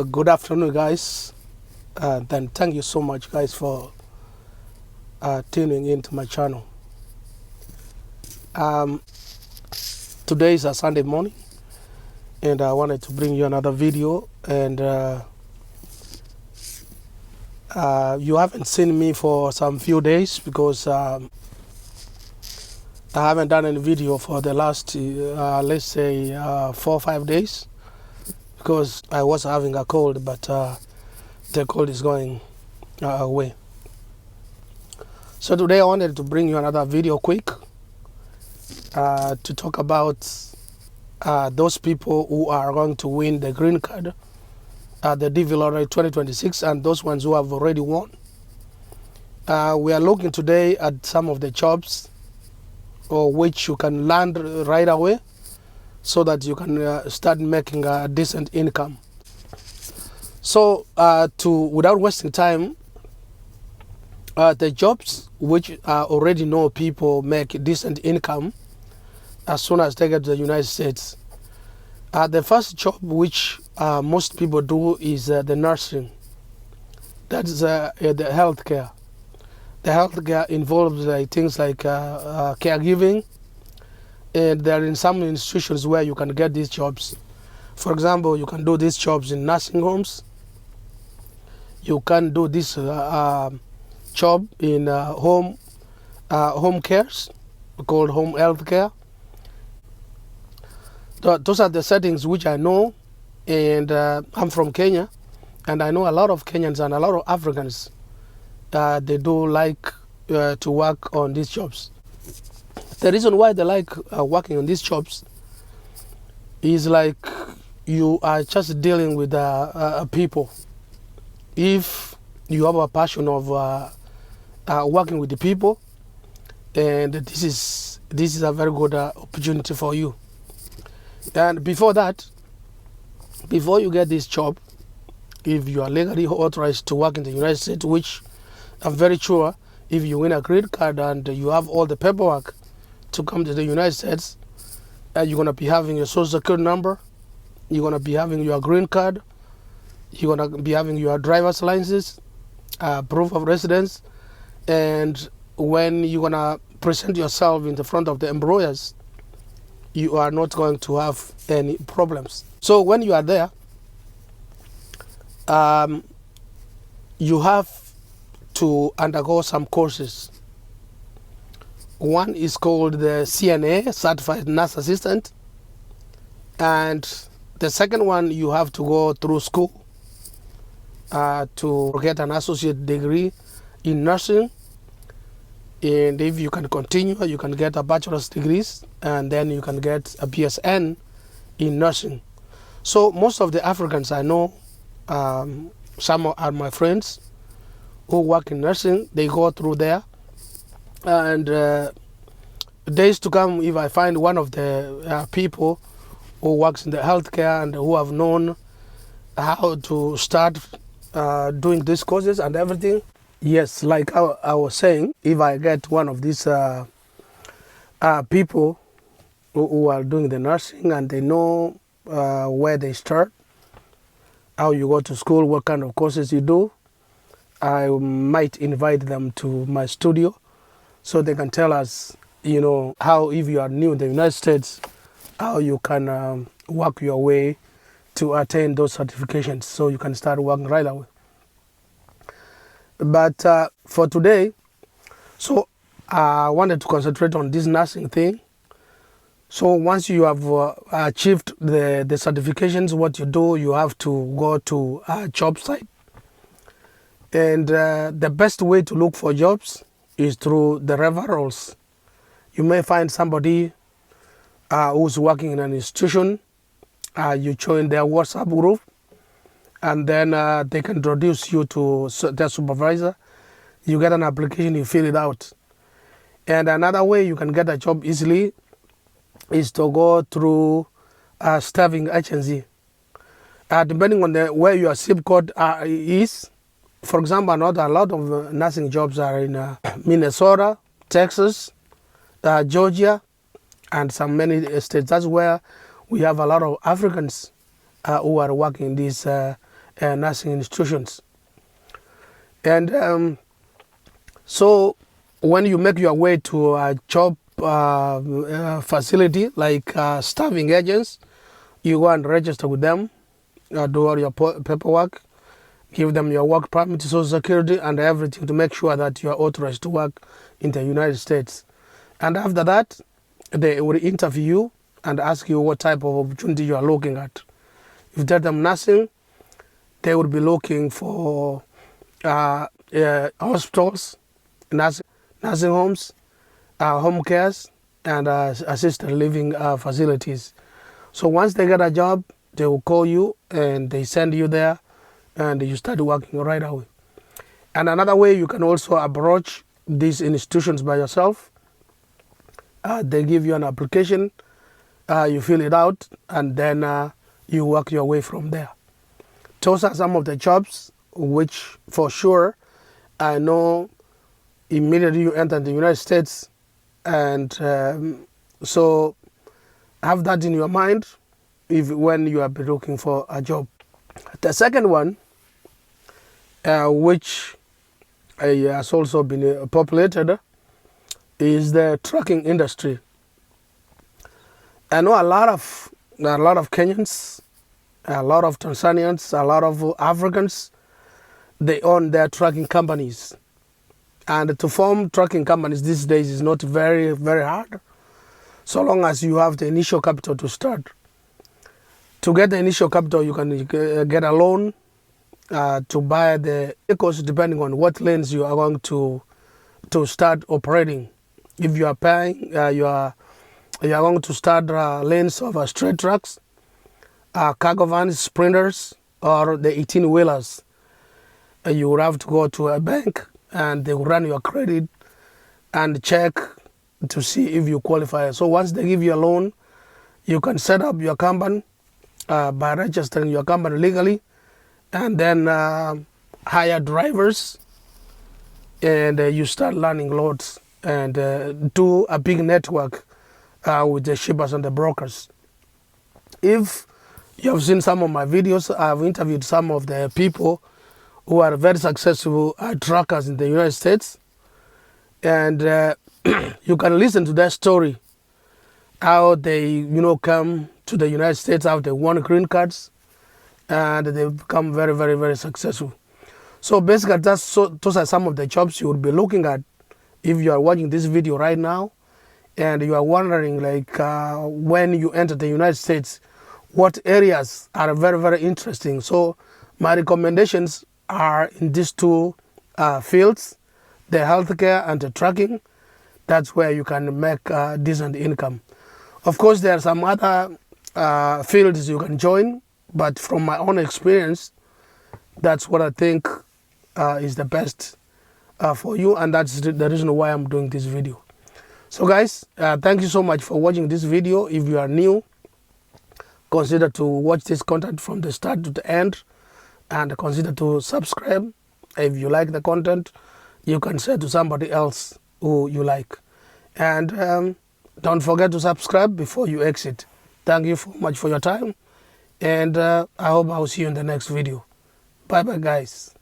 Good afternoon, guys. Then thank you so much, guys, for tuning into my channel. Um, Today is a Sunday morning, and I wanted to bring you another video. And you haven't seen me for some few days because I haven't done any video for the last, let's say, 4 or 5 days because I was having a cold, but the cold is going away. So today I wanted to bring you another video quick to talk about those people who are going to win the green card at the DV Lottery 2026 and those ones who have already won. We are looking today at some of the jobs or which you can land right away so that you can start making a decent income. So without wasting time, the jobs which I already know people make decent income as soon as they get to the United States. The first job which most people do is the nursing. That is the healthcare. The healthcare involves things like caregiving, and there are in some institutions where you can get these jobs. For example, you can do these jobs in nursing homes. You can do this job in home cares, called home health care. Those are the settings which I know, and I'm from Kenya, and I know a lot of Kenyans and a lot of Africans. They do like to work on these jobs. The reason why they like working on these jobs is like you are just dealing with people. If you have a passion of working with the people, and this is a very good opportunity for you. And before you get this job, if you are legally authorized to work in the United States, which I'm very sure if you win a green card and you have all the paperwork to come to the United States, you're going to be having your social security number, you're going to be having your green card, you're going to be having your driver's license, proof of residence, and when you're going to present yourself in the front of the employers, you are not going to have any problems. So when you are there, you have to undergo some courses. One is called the CNA, Certified Nurse Assistant, and the second one you have to go through school to get an associate degree in nursing. And if you can continue, you can get a bachelor's degrees, and then you can get a BSN in nursing. So most of the Africans I know, some are my friends who work in nursing, they go through there. And days to come, if I find one of the people who works in the healthcare and who have known how to start doing these courses and everything, yes, like I was saying, if I get one of these people who are doing the nursing and they know where they start, how you go to school, what kind of courses you do, I might invite them to my studio so they can tell us, how, if you are new in the United States, how you can work your way to attain those certifications so you can start working right away. But for today, so I wanted to concentrate on this nursing thing. So once you have achieved the certifications, what you do, you have to go to a job site. And the best way to look for jobs is through the referrals. You may find somebody who's working in an institution. You join their WhatsApp group, and then they can introduce you to their supervisor. You get an application, you fill it out. And another way you can get a job easily is to go through a staffing agency. Depending on where your zip code is. For example, a lot of nursing jobs are in Minnesota, Texas, Georgia, and some many states. That's where we have a lot of Africans who are working in these nursing institutions. And so when you make your way to a job facility like staffing agents, you go and register with them, do all your paperwork, give them your work permit, social security, and everything to make sure that you are authorized to work in the United States. And after that, they will interview you and ask you what type of opportunity you are looking at. If you tell them nursing, they will be looking for hospitals, nursing homes, home cares, and assisted living facilities. So once they get a job, they will call you and they send you there and you start working right away. And another way you can also approach these institutions by yourself. They give you an application, you fill it out, and then you work your way from there. Those are some of the jobs which for sure I know immediately you enter the United States, and so have that in your mind when you are looking for a job. The second one, which has also been populated, is the trucking industry. I know a lot of Kenyans, a lot of Tanzanians, a lot of Africans, they own their trucking companies. And to form trucking companies these days is not very, very hard, so long as you have the initial capital to start. To get the initial capital, you can get a loan to buy the vehicles depending on what lanes you are going to start operating. If you are paying, you are going to start lanes of straight trucks, cargo vans, sprinters, or the 18-wheelers. You will have to go to a bank and they will run your credit and check to see if you qualify. So once they give you a loan, you can set up your company by registering your company legally, and then hire drivers, and you start learning loads and do a big network with the shippers and the brokers. If you have seen some of my videos, I've interviewed some of the people who are very successful truckers in the United States, and you can listen to their story, how they come to the United States, how they won green cards, and they become very, very, very successful. So basically, those are some of the jobs you would be looking at if you are watching this video right now, and you are wondering, like, when you enter the United States, what areas are very, very interesting. So my recommendations are in these two fields, the healthcare and the trucking. That's where you can make decent income. Of course, there are some other fields you can join, but from my own experience, that's what I think is the best for you, and that's the reason why I'm doing this video. So guys, thank you so much for watching this video. If you are new, consider to watch this content from the start to the end, and consider to subscribe. If you like the content, you can share to somebody else who you like. And don't forget to subscribe before you exit. Thank you so much for your time, and I hope I'll see you in the next video. Bye bye guys.